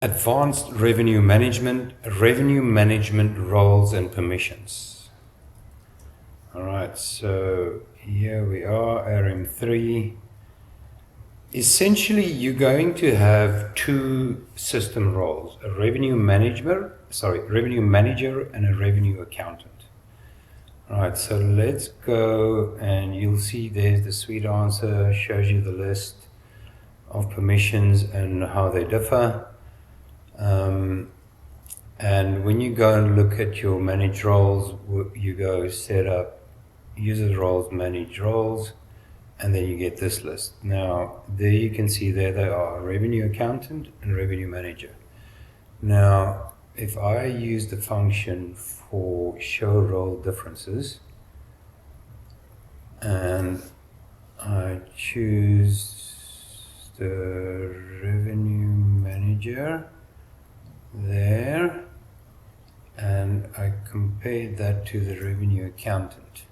Advanced revenue management roles and permissions. All right, so here we are, ARM003. Essentially, you're going to have two system roles, a revenue manager and a revenue accountant. All right, so let's go, and you'll see there's the suite answer, shows you the list of permissions and how they differ. And when you go and look at your manage roles, you go set up user roles, manage roles, and then you get this list. Now, there you can see there they are, revenue accountant and revenue manager. Now, if I use the function for show role differences, and I choose the revenue manager there, and I compare that to the revenue accountant,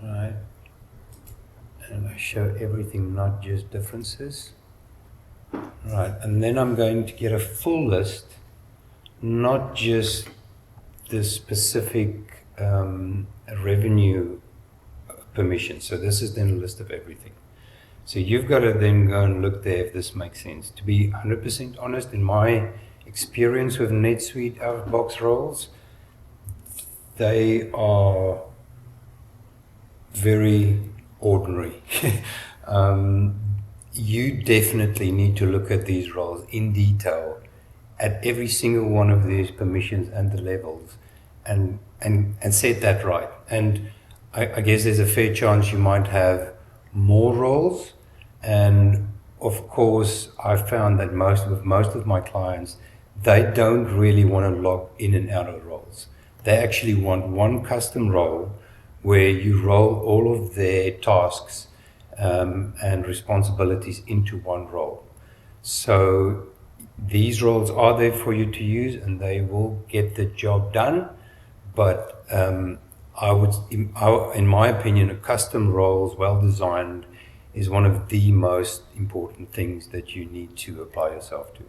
right? And I show everything, not just differences, right? And then I'm going to get a full list, not just the specific revenue permission. So this is then a list of everything. So you've got to then go and look there if this makes sense. To be 100% honest, in my experience with NetSuite out-of-box roles, they are very ordinary. You definitely need to look at these roles in detail at every single one of these permissions and the levels, and set that right. And I guess there's a fair chance you might have more roles, and of course I found that most of my clients, they don't really want to log in and out of roles. They actually want one custom role where you roll all of their tasks and responsibilities into one role. So these roles are there for you to use, and they will get the job done. But in my opinion, a custom roles, well designed, is one of the most important things that you need to apply yourself to.